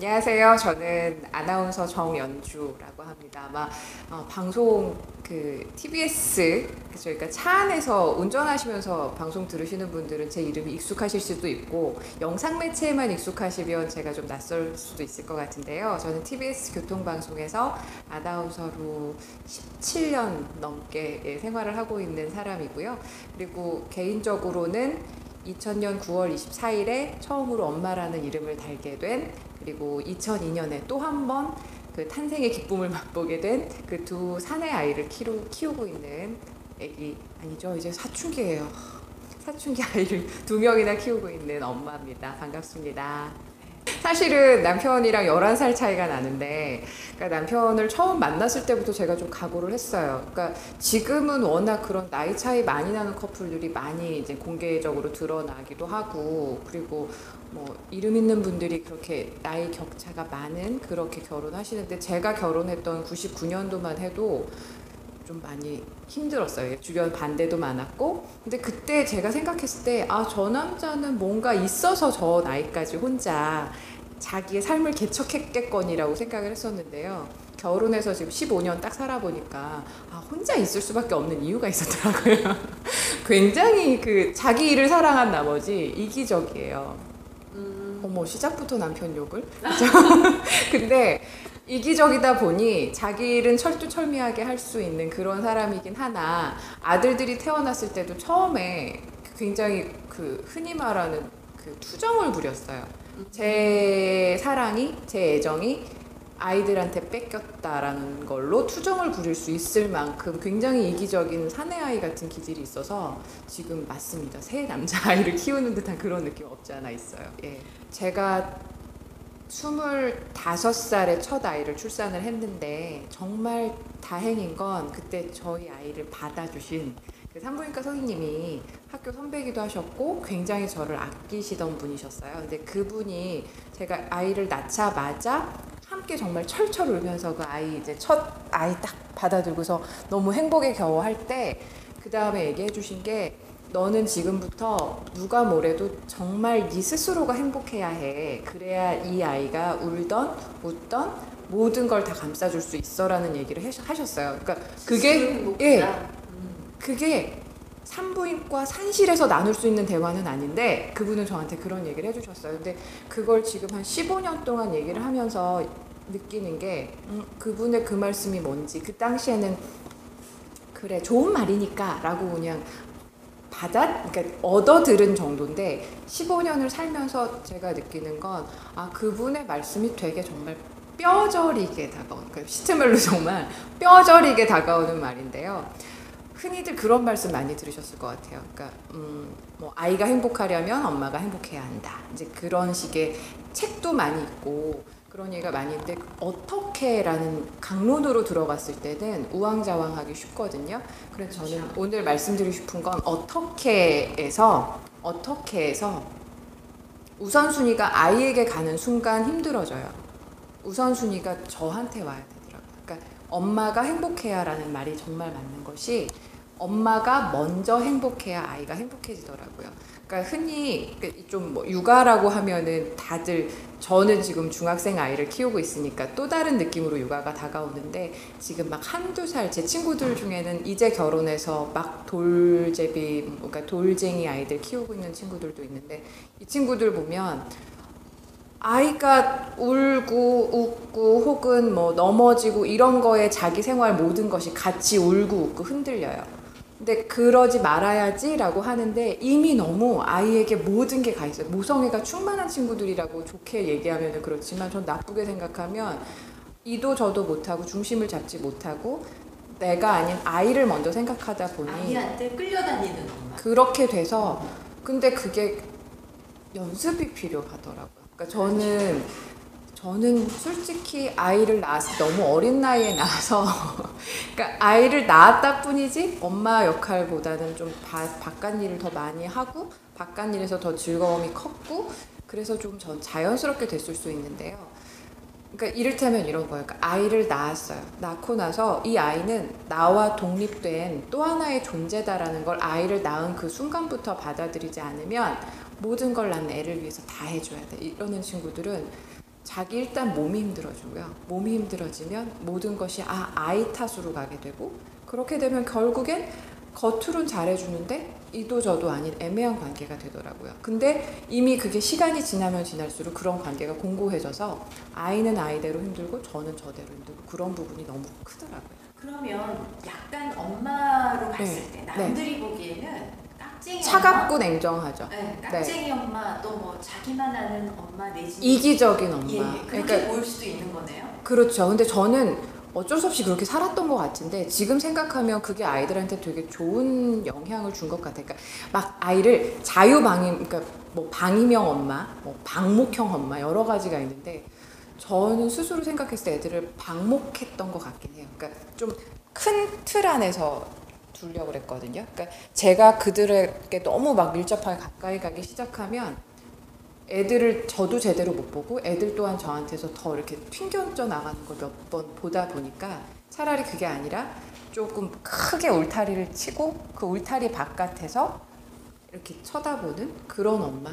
안녕하세요. 저는 아나운서 정연주라고 합니다. 아마 방송 TBS 그러니까 차 안에서 운전하시면서 방송 들으시는 분들은 제 이름이 익숙하실 수도 있고 영상 매체에만 익숙하시면 제가 좀 낯설 수도 있을 것 같은데요. 저는 TBS 교통방송에서 아나운서로 17년 넘게 생활을 하고 있는 사람이고요. 그리고 개인적으로는 2000년 9월 24일에 처음으로 엄마라는 이름을 달게 된, 그리고 2002년에 또 한 번 그 탄생의 기쁨을 맛보게 된 그 두 사내 아이를 키우고 있는 애기, 아니죠, 이제 사춘기예요. 사춘기 아이를 두 명이나 키우고 있는 엄마입니다. 반갑습니다. 사실은 남편이랑 11살 차이가 나는데, 그러니까 남편을 처음 만났을 때부터 제가 좀 각오를 했어요. 그러니까 지금은 워낙 그런 나이 차이 많이 나는 커플들이 많이 이제 공개적으로 드러나기도 하고, 그리고 뭐 이름 있는 분들이 그렇게 나이 격차가 많은 그렇게 결혼하시는데, 제가 결혼했던 99년도만 해도 좀 많이 힘들었어요. 주변 반대도 많았고. 근데 그때 제가 생각했을 때, 저 남자는 뭔가 있어서 저 나이까지 혼자 자기의 삶을 개척했겠거니라고 생각을 했었는데요. 결혼해서 지금 15년 딱 살아보니까 혼자 있을 수밖에 없는 이유가 있었더라고요. 굉장히 자기 일을 사랑한 나머지 이기적이에요. 어머, 시작부터 남편 욕을? 근데 이기적이다 보니 자기 일은 철두철미하게 할 수 있는 그런 사람이긴 하나, 아들들이 태어났을 때도 처음에 굉장히 흔히 말하는 투정을 부렸어요. 제 사랑이, 제 애정이 아이들한테 뺏겼다라는 걸로 투정을 부릴 수 있을 만큼 굉장히 이기적인 사내아이 같은 기질이 있어서 지금 맞습니다. 새 남자아이를 키우는 듯한 그런 느낌 없지 않아 있어요. 예. 제가 25살에 첫 아이를 출산을 했는데, 정말 다행인 건 그때 저희 아이를 받아주신 그 산부인과 선생님이 학교 선배기도 하셨고 굉장히 저를 아끼시던 분이셨어요. 근데 그분이 제가 아이를 낳자마자 함께 정말 철철 울면서 그 아이, 이제 첫 아이 딱 받아들고서 너무 행복에 겨워 할 때, 그 다음에 얘기해 주신 게, 너는 지금부터 누가 뭐래도 정말 네 스스로가 행복해야 해. 그래야 이 아이가 울던 웃던 모든 걸 다 감싸줄 수 있어라는 얘기를 하셨어요. 그러니까 그게 산부인과 산실에서 나눌 수 있는 대화는 아닌데, 그분은 저한테 그런 얘기를 해주셨어요. 근데 그걸 지금 한 15년 동안 얘기를 하면서 느끼는 게, 그분의 그 말씀이 뭔지, 그 당시에는 그래 좋은 말이니까 라고 그냥 그러니까 얻어들은 정도인데, 15년을 살면서 제가 느끼는 건, 그분의 말씀이 되게 정말 뼈저리게 다가오는, 그러니까 시트말로 정말 뼈저리게 다가오는 말인데요. 흔히들 그런 말씀 많이 들으셨을 것 같아요. 그러니까 뭐 아이가 행복하려면 엄마가 행복해야 한다. 이제 그런 식의 책도 많이 있고 그런 얘기가 많이 있는데, 어떻게라는 강론으로 들어갔을 때는 우왕좌왕하기 쉽거든요. 그래서 저는 오늘 말씀드리고 싶은 건, 어떻게 해서 우선순위가 아이에게 가는 순간 힘들어져요. 우선순위가 저한테 와야 되더라고요. 그러니까 엄마가 행복해야라는 말이 정말 맞는 것이, 엄마가 먼저 행복해야 아이가 행복해지더라고요. 그러니까 흔히 좀 뭐 육아라고 하면은 다들, 저는 지금 중학생 아이를 키우고 있으니까 또 다른 느낌으로 육아가 다가오는데, 지금 막 한두 살 제 친구들 중에는 이제 결혼해서 막 돌제비, 그러니까 돌쟁이 아이들 키우고 있는 친구들도 있는데, 이 친구들 보면 아이가 울고 웃고 혹은 뭐 넘어지고 이런 거에 자기 생활 모든 것이 같이 울고 웃고 흔들려요. 근데 그러지 말아야지 라고 하는데, 이미 너무 아이에게 모든 게 가 있어요. 모성애가 충만한 친구들이라고 좋게 얘기하면 그렇지만, 전 나쁘게 생각하면 이도 저도 못하고 중심을 잡지 못하고 내가 아닌 아이를 먼저 생각하다 보니 아이한테 끌려다니는 엄마. 그렇게 돼서, 근데 그게 연습이 필요하더라고요. 그러니까 저는 솔직히 아이를 낳았을 때 너무 어린 나이에 낳아서 그러니까 아이를 낳았다 뿐이지 엄마 역할보다는 좀 바깥 일을 더 많이 하고 바깥 일에서 더 즐거움이 컸고, 그래서 좀 전 자연스럽게 됐을 수 있는데요. 그러니까 이를테면 이런 거예요. 그러니까 아이를 낳았어요. 낳고 나서 이 아이는 나와 독립된 또 하나의 존재다라는 걸 아이를 낳은 그 순간부터 받아들이지 않으면 모든 걸 난 애를 위해서 다 해줘야 돼, 이러는 친구들은 자기 일단 몸이 힘들어지고요. 몸이 힘들어지면 모든 것이 아이 탓으로 가게 되고 그렇게 되면 결국엔 겉으론 잘해주는데 이도 저도 아닌 애매한 관계가 되더라고요. 근데 이미 그게 시간이 지나면 지날수록 그런 관계가 공고해져서 아이는 아이대로 힘들고 저는 저대로 힘들고 그런 부분이 너무 크더라고요. 그러면 약간 엄마로 봤을 네, 때 남들이 보기에는 깍쟁이 차갑고 엄마, 냉정하죠. 네, 깍쟁이 엄마 또 뭐 자기만 아는 엄마 내지는 이기적인 엄마. 예, 예. 그렇게 그러니까 보일 수도 있는 거네요. 그렇죠. 근데 저는 어쩔 수 없이 그렇게 살았던 것 같은데 지금 생각하면 그게 아이들한테 되게 좋은 영향을 준 것 같아요. 그러니까 막 아이를 자유방임, 그러니까 뭐 방임형 엄마, 뭐 방목형 엄마 여러 가지가 있는데 저는 스스로 생각했을 때 애들을 방목했던 것 같긴 해요. 그러니까 좀 큰 틀 안에서 두려고 그랬거든요. 그러니까 제가 그들에게 너무 막 밀접하게 가까이 가기 시작하면 애들을 저도 제대로 못 보고 애들 또한 저한테서 더 이렇게 튕겨져 나가는 걸 몇 번 보다 보니까 차라리 그게 아니라 조금 크게 울타리를 치고 그 울타리 바깥에서 이렇게 쳐다보는 그런 엄마